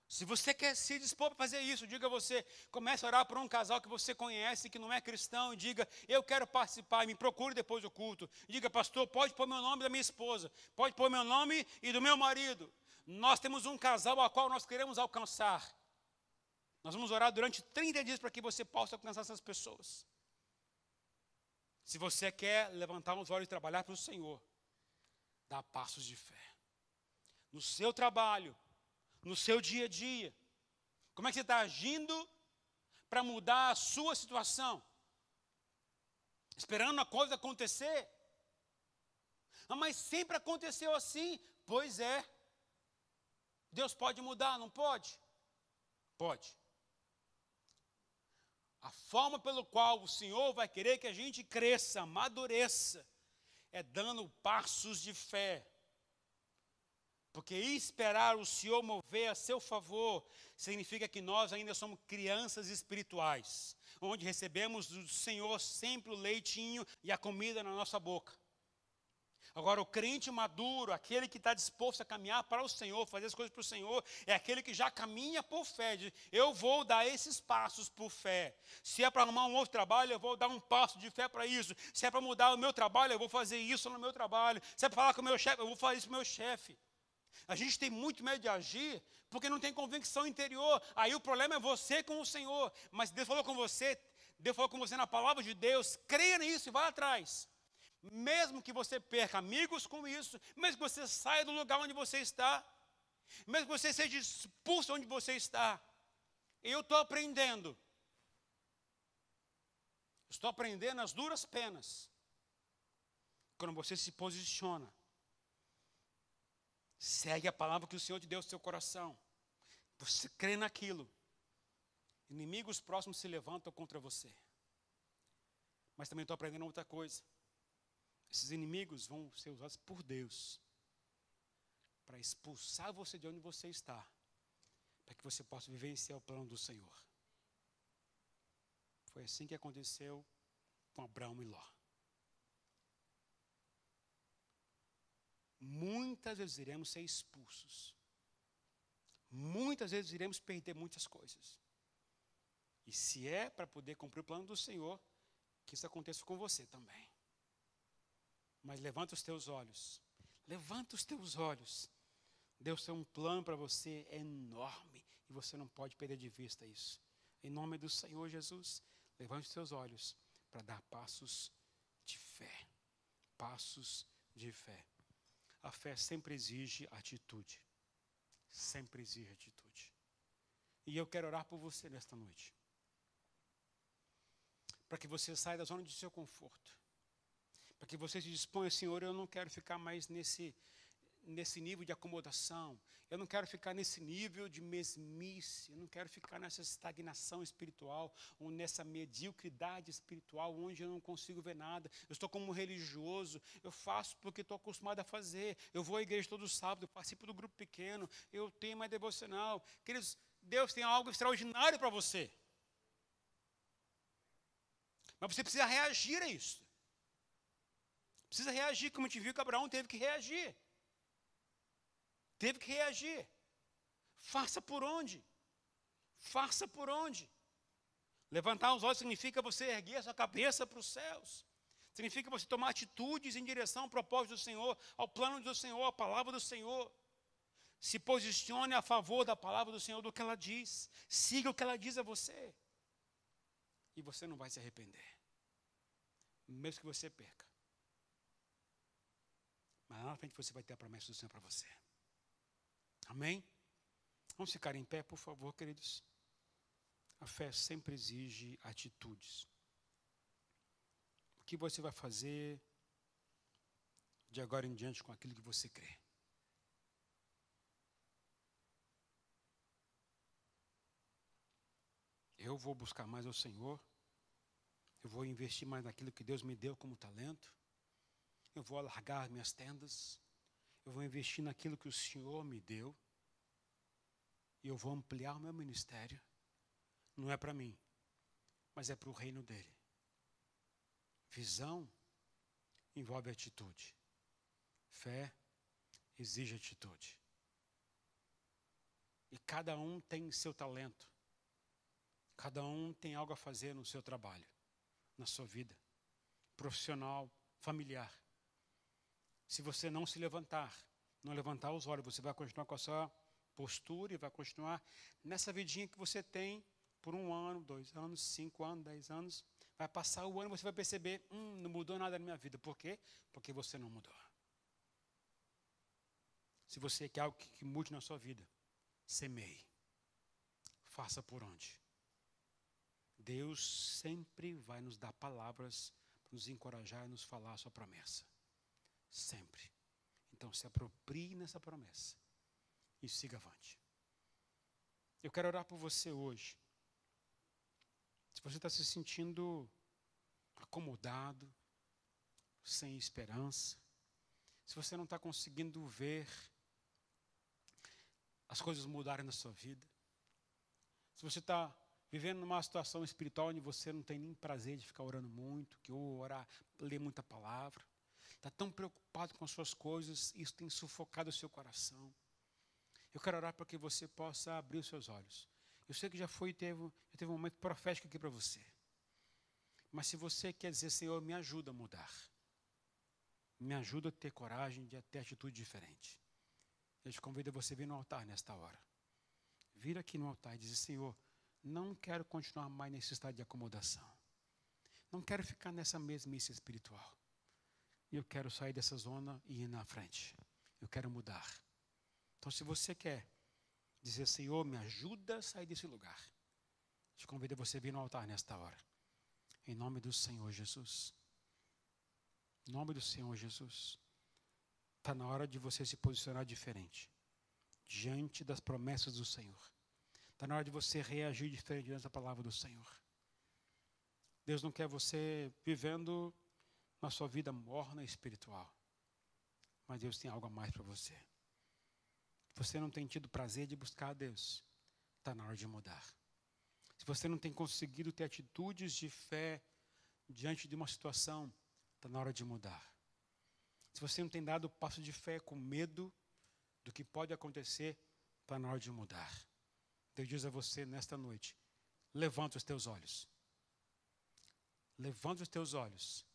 Se você quer se dispor para fazer isso, diga você, comece a orar por um casal que você conhece, que não é cristão, e diga, eu quero participar, e me procure depois do culto. Diga, pastor, pode pôr meu nome da minha esposa, pode pôr meu nome e do meu marido. Nós temos um casal ao qual nós queremos alcançar. Nós vamos orar durante 30 dias para que você possa alcançar essas pessoas. Se você quer levantar os olhos e trabalhar para o Senhor, dá passos de fé. No seu trabalho, no seu dia a dia. Como é que você está agindo para mudar a sua situação? Esperando a coisa acontecer? Mas sempre aconteceu assim. Pois é. Deus pode mudar, não pode? Pode. A forma pelo qual o Senhor vai querer que a gente cresça, amadureça, é dando passos de fé. Porque esperar o Senhor mover a seu favor significa que nós ainda somos crianças espirituais, onde recebemos do Senhor sempre o leitinho e a comida na nossa boca. Agora, o crente maduro, aquele que está disposto a caminhar para o Senhor, fazer as coisas para o Senhor, é aquele que já caminha por fé. Diz, eu vou dar esses passos por fé. Se é para arrumar um outro trabalho, eu vou dar um passo de fé para isso. Se é para mudar o meu trabalho, eu vou fazer isso no meu trabalho. Se é para falar com o meu chefe, eu vou fazer isso com o meu chefe. A gente tem muito medo de agir, porque não tem convicção interior. Aí o problema é você com o Senhor. Mas Deus falou com você na palavra de Deus, creia nisso e vá atrás. Mesmo que você perca amigos com isso, mesmo que você saia do lugar onde você está, mesmo que você seja expulso onde você está, eu estou aprendendo. Estou aprendendo as duras penas. Quando você se posiciona, segue a palavra que o Senhor te deu no seu coração, você crê naquilo, inimigos próximos se levantam contra você. Mas também estou aprendendo outra coisa. Esses inimigos vão ser usados por Deus para expulsar você de onde você está, para que você possa vivenciar o plano do Senhor. Foi assim que aconteceu com Abraão e Ló. Muitas vezes iremos ser expulsos. Muitas vezes iremos perder muitas coisas. E se é para poder cumprir o plano do Senhor, que isso aconteça com você também. Mas levanta os teus olhos. Levanta os teus olhos. Deus tem um plano para você enorme. E você não pode perder de vista isso. Em nome do Senhor Jesus, levante os teus olhos para dar passos de fé. Passos de fé. A fé sempre exige atitude. Sempre exige atitude. E eu quero orar por você nesta noite. Para que você saia da zona de seu conforto. Para que você se disponha, Senhor, eu não quero ficar mais nesse nível de acomodação. Eu não quero ficar nesse nível de mesmice. Eu não quero ficar nessa estagnação espiritual, ou nessa mediocridade espiritual, onde eu não consigo ver nada. Eu estou como um religioso. Eu faço porque estou acostumado a fazer. Eu vou à igreja todo sábado, eu participo do grupo pequeno. Eu tenho mais devocional. Queridos, Deus tem algo extraordinário para você. Mas você precisa reagir a isso. Precisa reagir, como a gente viu que Abraão teve que reagir. Teve que reagir. Faça por onde? Faça por onde? Levantar os olhos significa você erguer a sua cabeça para os céus. Significa você tomar atitudes em direção ao propósito do Senhor, ao plano do Senhor, à palavra do Senhor. Se posicione a favor da palavra do Senhor, do que ela diz. Siga o que ela diz a você. E você não vai se arrepender. Mesmo que você perca. Mas lá na frente você vai ter a promessa do Senhor para você. Amém? Vamos ficar em pé, por favor, queridos. A fé sempre exige atitudes. O que você vai fazer de agora em diante com aquilo que você crê? Eu vou buscar mais ao Senhor. Eu vou investir mais naquilo que Deus me deu como talento. Eu vou alargar minhas tendas. Eu vou investir naquilo que o Senhor me deu. E eu vou ampliar o meu ministério. Não é para mim, mas é para o reino dele. Visão envolve atitude. Fé exige atitude. E cada um tem seu talento. Cada um tem algo a fazer no seu trabalho, na sua vida, profissional, familiar. Se você não se levantar, não levantar os olhos, você vai continuar com a sua postura e vai continuar nessa vidinha que você tem por 1 ano, 2 anos, 5 anos, 10 anos. Vai passar o ano e você vai perceber, não mudou nada na minha vida. Por quê? Porque você não mudou. Se você quer algo que mude na sua vida, semeie. Faça por onde? Deus sempre vai nos dar palavras para nos encorajar e nos falar a sua promessa. Sempre. Então se aproprie nessa promessa e siga avante. Eu quero orar por você hoje. Se você está se sentindo acomodado, sem esperança, se você não está conseguindo ver as coisas mudarem na sua vida, se você está vivendo numa situação espiritual onde você não tem nem prazer de ficar orando muito, que orar, ler muita palavra, está tão preocupado com as suas coisas, isso tem sufocado o seu coração. Eu quero orar para que você possa abrir os seus olhos. Eu sei que já teve um momento profético aqui para você. Mas se você quer dizer, Senhor, me ajuda a mudar. Me ajuda a ter coragem de ter atitude diferente. Eu te convido a você vir no altar nesta hora. Vir aqui no altar e dizer, Senhor, não quero continuar mais nesse estado de acomodação. Não quero ficar nessa mesmice espiritual. Eu quero sair dessa zona e ir na frente. Eu quero mudar. Então, se você quer dizer, Senhor, me ajuda a sair desse lugar, te convido a você vir no altar nesta hora. Em nome do Senhor Jesus. Em nome do Senhor Jesus. Está na hora de você se posicionar diferente. Diante das promessas do Senhor. Está na hora de você reagir diferente diante da palavra do Senhor. Deus não quer você vivendo na sua vida morna espiritual. Mas Deus tem algo a mais para você. Você não tem tido prazer de buscar a Deus, está na hora de mudar. Se você não tem conseguido ter atitudes de fé diante de uma situação, está na hora de mudar. Se você não tem dado o passo de fé com medo do que pode acontecer, está na hora de mudar. Deus diz a você nesta noite, levanta os teus olhos. Levanta os teus olhos.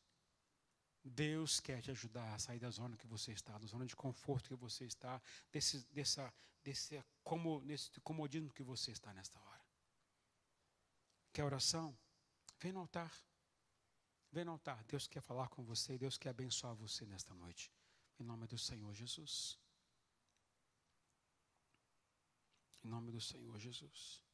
Deus quer te ajudar a sair da zona que você está, da zona de conforto que você está, nesse comodismo que você está nesta hora. Quer oração? Vem no altar. Vem no altar. Deus quer falar com você, Deus quer abençoar você nesta noite. Em nome do Senhor Jesus. Em nome do Senhor Jesus.